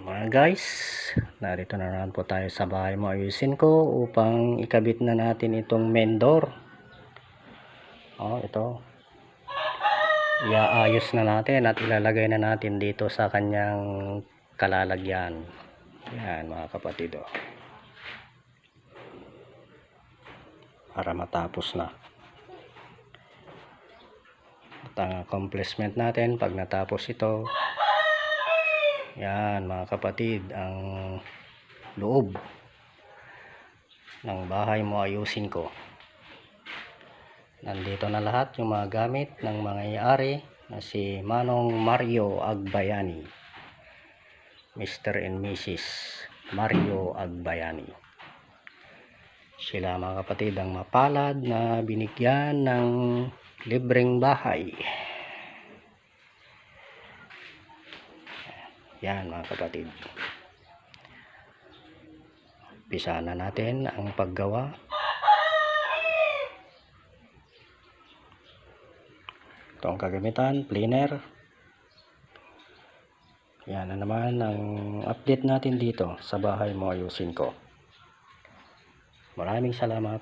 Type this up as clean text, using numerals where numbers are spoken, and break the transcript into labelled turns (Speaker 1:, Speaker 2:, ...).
Speaker 1: Mga guys, narito na naman po tayo sa bahay mo. Ayusin ko upang ikabit na natin itong main door. Ito. Iaayos na natin at ilalagay na natin dito sa kanyang kalalagyan. Yan mga kapatid. Para matapos na. At ang accomplishment natin pag natapos ito, yan mga kapatid, ang loob ng bahay mo ayusin ko. Nandito na lahat yung mga gamit ng mga may-ari na si Manong Mario Agbayani, Mr. and Mrs. Mario Agbayani. Sila mga kapatid ang mapalad na binigyan ng libreng bahay. Yan mga kapatid. Umpisa na natin ang paggawa. Ito ang kagamitan, planer. Yan na naman ang update natin dito sa bahay mo ayusin ko. Maraming salamat.